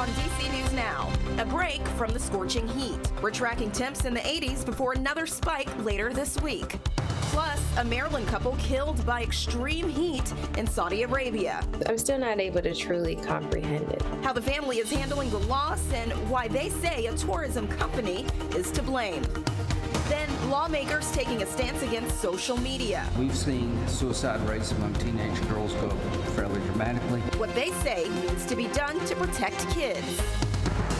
on DC News Now. A break from the scorching heat. We're tracking temps in the 80s before another spike later this week. Plus, a Maryland couple killed by extreme heat in Saudi Arabia. I'm still not able to truly comprehend it. How the family is handling the loss and why they say a tourism company is to blame. Then, lawmakers taking a stance against social media. We've seen suicide rates among teenage girls go up fairly dramatically. What they say needs to be done to protect kids.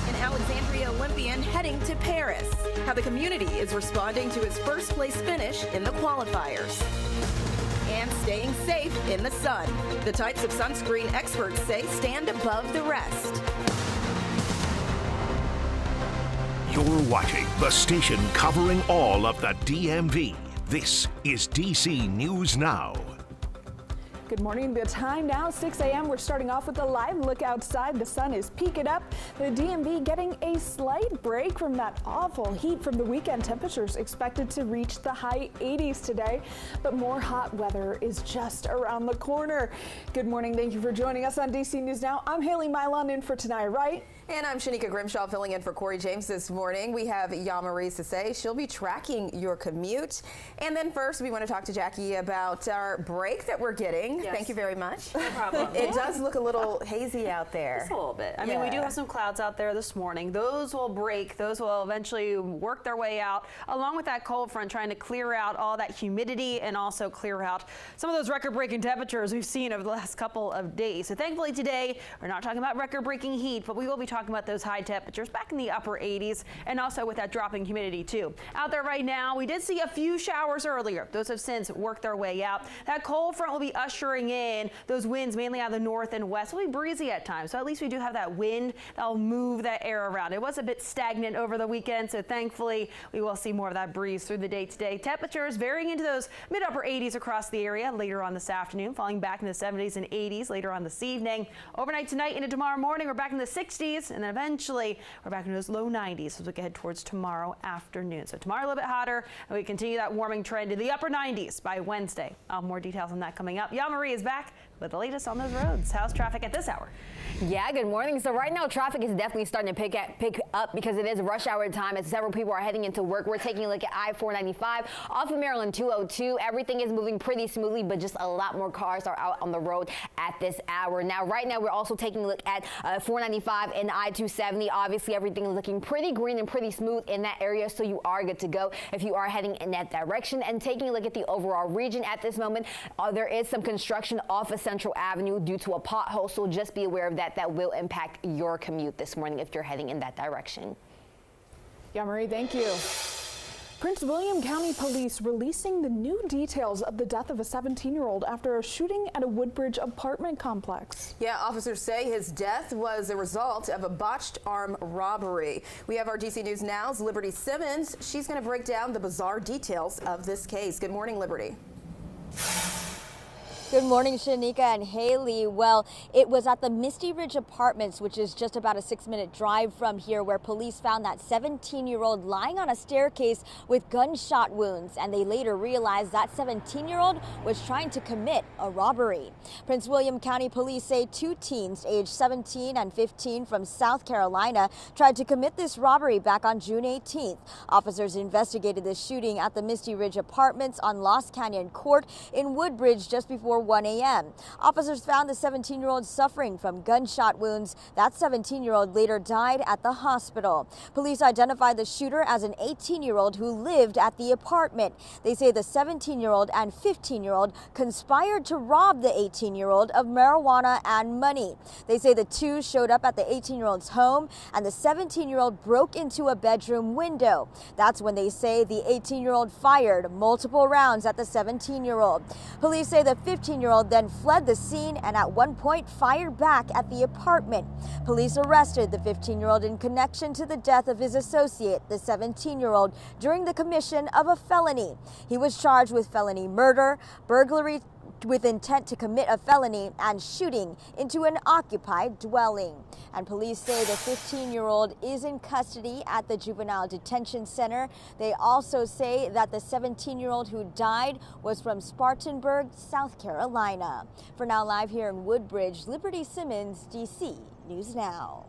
And Alexandria Olympian heading to Paris. How the community is responding to his first place finish in the qualifiers. And staying safe in the sun. The types of sunscreen experts say stand above the rest. You're watching the station covering all of the DMV. This is DC News Now. Good morning. The time now, 6 a.m. We're starting off with a live look outside. The sun is peeking up. The DMV getting a slight break from that awful heat from the weekend. Temperatures expected to reach the high 80s today, but more hot weather is just around the corner. Good morning. Thank you for joining us on DC News Now. I'm Haley Mylon in for Tonight Right. And I'm Shanika Grimshaw filling in for Corey James this morning. We have Yamarie Sase. She'll be tracking your commute. And then first, we want to talk to Jackie about our break that we're getting. Yes. Thank you very much. No problem. It does look a little hazy out there. Just a little bit. I mean, we do have some clouds out there this morning. Those will break. Those will eventually work their way out, along with that cold front trying to clear out all that humidity and also clear out some of those record-breaking temperatures we've seen over the last couple of days. So thankfully today, we're not talking about record-breaking heat, but we will be talking about those high temperatures back in the upper 80s and also with that dropping humidity too. Out there right now, we did see a few showers earlier. Those have since worked their way out. That cold front will be ushering in those winds mainly out of the north and west. Will be breezy at times, so at least we do have that wind that'll move that air around. It was a bit stagnant over the weekend, so thankfully we will see more of that breeze through the day today. Temperatures varying into those mid-upper 80s across the area later on this afternoon, falling back in the 70s and 80s later on this evening. Overnight tonight into tomorrow morning, we're back in the 60s, and then eventually we're back in those low 90s as we head towards tomorrow afternoon. So tomorrow a little bit hotter, and we continue that warming trend to the upper 90s by Wednesday. More details on that coming up. Yamarie is back with the latest on those roads. How's traffic at this hour? Yeah, good morning. So right now traffic is definitely starting to pick up because it is rush hour time as several people are heading into work. We're taking a look at I-495 off of Maryland 202. Everything is moving pretty smoothly, but just a lot more cars are out on the road at this hour. Now, right now, we're also taking a look at 495 and I-270. Obviously, everything is looking pretty green and pretty smooth in that area, so you are good to go if you are heading in that direction. And taking a look at the overall region at this moment, there is some construction off of Central Avenue due to a pothole, so just be aware of that. That will impact your commute this morning if you're heading in that direction. Yeah, Marie, thank you. Prince William County Police releasing the new details of the death of a 17-year-old after a shooting at a Woodbridge apartment complex. Yeah, officers say his death was a result of a botched armed robbery. We have our DC News Now's Liberty Simmons. She's going to break down the bizarre details of this case. Good morning, Liberty. Good morning, Shanika and Haley. Well, it was at the Misty Ridge Apartments, which is just about a 6-minute drive from here, where police found that 17-year-old lying on a staircase with gunshot wounds. And they later realized that 17-year-old was trying to commit a robbery. Prince William County Police say 2 teens aged 17 and 15 from South Carolina tried to commit this robbery back on June 18th. Officers investigated the shooting at the Misty Ridge Apartments on Lost Canyon Court in Woodbridge just before 1 a.m. Officers found the 17-year-old suffering from gunshot wounds. That 17-year-old later died at the hospital. Police identified the shooter as an 18-year-old who lived at the apartment. They say the 17-year-old and 15-year-old conspired to rob the 18-year-old of marijuana and money. They say the two showed up at the 18-year-old's home and the 17-year-old broke into a bedroom window. That's when they say the 18-year-old fired multiple rounds at the 17-year-old. Police say the 15-year-old then fled the scene and at one point fired back at the apartment. Police arrested the 15-year-old in connection to the death of his associate, the 17-year-old, during the commission of a felony. He was charged with felony murder, burglary with intent to commit a felony, and shooting into an occupied dwelling. And police say the 15-year-old is in custody at the Juvenile Detention Center. They also say that the 17-year-old who died was from Spartanburg, South Carolina. For now, live here in Woodbridge, Liberty Simmons, DC News Now.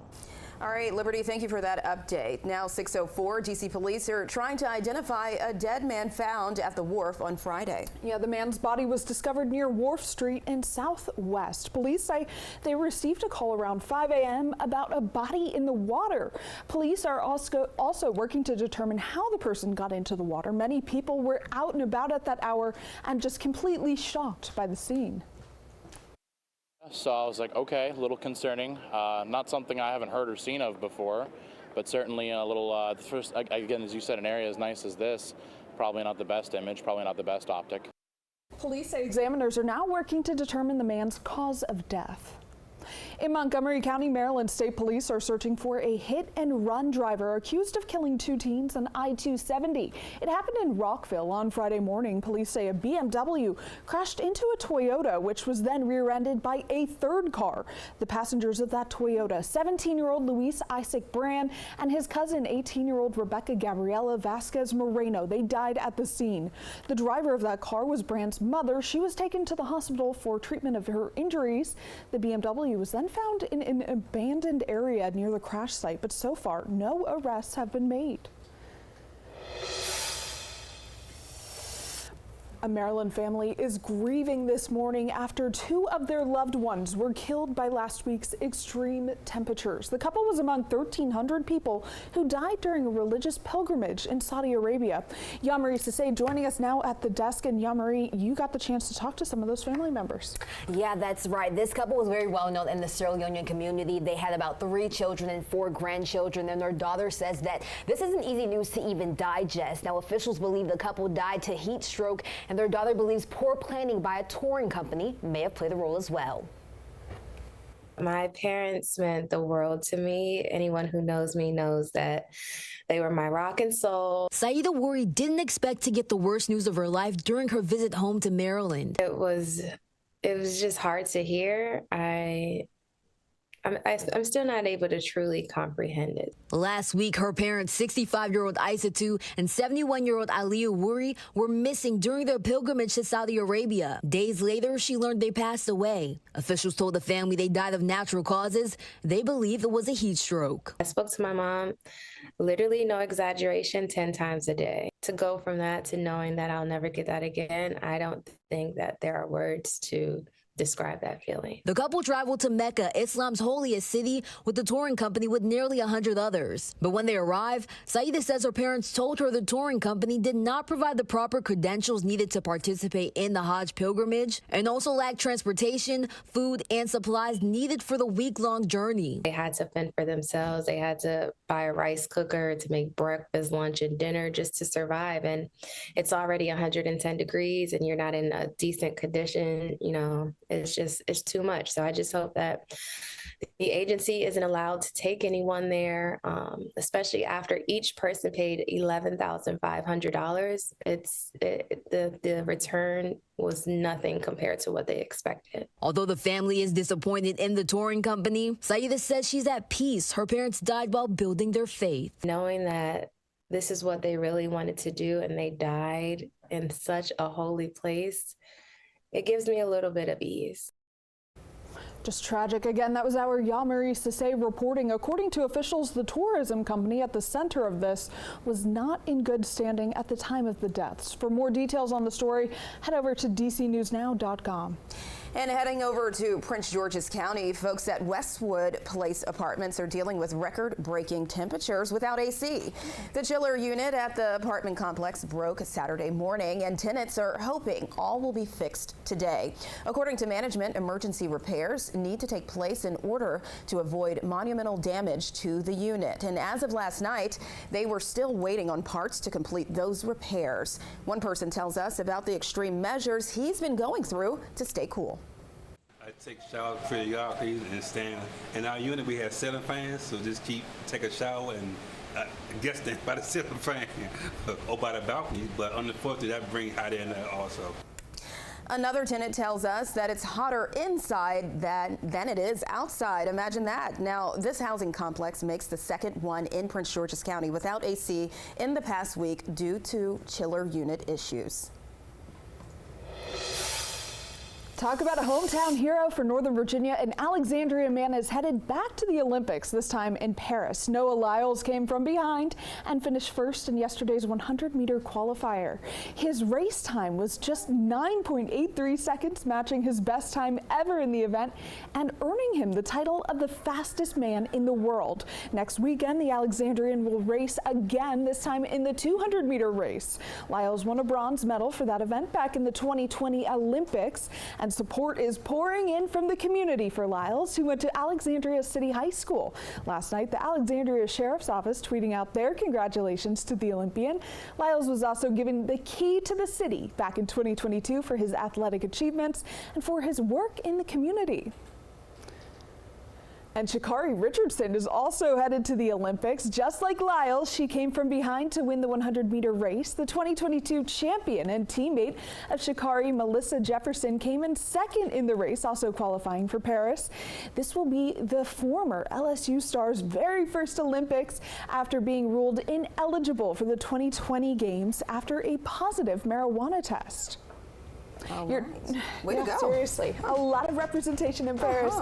All right, Liberty, thank you for that update. Now 6:04, D.C. police are trying to identify a dead man found at the Warf on Friday. Yeah, the man's body was discovered near Warf Street in Southwest. Police say they received a call around 5 a.m. about a body in the water. Police are also working to determine how the person got into the water. Many people were out and about at that hour and just completely shocked by the scene. So I was like, okay, a little concerning. Not something I haven't heard or seen of before, but certainly a little, first, again, as you said, an area as nice as this, probably not the best image, probably not the best optic. Police say examiners are now working to determine the man's cause of death. In Montgomery County, Maryland, state police are searching for a hit-and-run driver accused of killing 2 teens on I-270. It happened in Rockville on Friday morning. Police say a BMW crashed into a Toyota, which was then rear-ended by a third car. The passengers of that Toyota, 17-year-old Luis Isaac Brand and his cousin, 18-year-old Rebecca Gabriela Vasquez Moreno, they died at the scene. The driver of that car was Brand's mother. She was taken to the hospital for treatment of her injuries. The BMW was then found in an abandoned area near the crash site, but so far no arrests have been made. A Maryland family is grieving this morning after 2 of their loved ones were killed by last week's extreme temperatures. The couple was among 1,300 people who died during a religious pilgrimage in Saudi Arabia. Yamari Sase joining us now at the desk. And Yamari, you got the chance to talk to some of those family members. Yeah, that's right. This couple was very well known in the Sierra Leonean community. They had about 3 children and 4 grandchildren, and their daughter says that this isn't easy news to even digest. Now, officials believe the couple died to heat stroke, and their daughter believes poor planning by a touring company may have played a role as well. My parents meant the world to me. Anyone who knows me knows that they were my rock and soul. Saida Wari didn't expect to get the worst news of her life during her visit home to Maryland. It was just hard to hear. I'm still not able to truly comprehend it. Last week, her parents, 65-year-old Aisatu and 71-year-old Aliyu Wuri, were missing during their pilgrimage to Saudi Arabia. Days later, she learned they passed away. Officials told the family they died of natural causes. They believe it was a heat stroke. I spoke to my mom, literally no exaggeration, 10 times a day. To go from that to knowing that I'll never get that again, I don't think that there are words to describe that feeling. The couple traveled to Mecca, Islam's holiest city, with the touring company with nearly 100 others. But when they arrived, Saida says her parents told her the touring company did not provide the proper credentials needed to participate in the Hajj pilgrimage and also lacked transportation, food, and supplies needed for the week-long journey. They had to fend for themselves. They had to buy a rice cooker to make breakfast, lunch, and dinner just to survive. And it's already 110 degrees and you're not in a decent condition, you know. It's too much. So I just hope that the agency isn't allowed to take anyone there, especially after each person paid $11,500. The return was nothing compared to what they expected. Although the family is disappointed in the touring company, Saida says she's at peace. Her parents died while building their faith. Knowing that this is what they really wanted to do and they died in such a holy place, it gives me a little bit of ease. Just tragic. Again, that was our Yamari Sase reporting. According to officials, the tourism company at the center of this was not in good standing at the time of the deaths. For more details on the story, head over to dcnewsnow.com. And heading over to Prince George's County, folks at Westwood Place Apartments are dealing with record-breaking temperatures without AC. The chiller unit at the apartment complex broke Saturday morning, and tenants are hoping all will be fixed today. According to management, emergency repairs need to take place in order to avoid monumental damage to the unit. And as of last night, they were still waiting on parts to complete those repairs. One person tells us about the extreme measures he's been going through to stay cool. I take showers periodically and stand. In our unit, we have 7 fans, so just take a shower and I guess stand by the ceiling fan or by the balcony. But unfortunately, that brings hot air in there also. Another tenant tells us that it's hotter inside than it is outside. Imagine that. Now, this housing complex makes the second one in Prince George's County without AC in the past week due to chiller unit issues. Talk about a hometown hero for Northern Virginia. An Alexandria man is headed back to the Olympics, this time in Paris. Noah Lyles came from behind and finished first in yesterday's 100-meter qualifier. His race time was just 9.83 seconds, matching his best time ever in the event and earning him the title of the fastest man in the world. Next weekend, the Alexandrian will race again, this time in the 200-meter race. Lyles won a bronze medal for that event back in the 2020 Olympics. And support is pouring in from the community for Lyles, who went to Alexandria City High School. Last night, the Alexandria Sheriff's Office tweeting out their congratulations to the Olympian. Lyles was also given the key to the city back in 2022 for his athletic achievements and for his work in the community. And Sha'Carri Richardson is also headed to the Olympics. Just like Lyles, she came from behind to win the 100-meter race. The 2022 champion and teammate of Sha'Carri, Melissa Jefferson, came in second in the race, also qualifying for Paris. This will be the former LSU star's very first Olympics after being ruled ineligible for the 2020 games after a positive marijuana test. Way to go. Seriously, a lot of representation in Paris.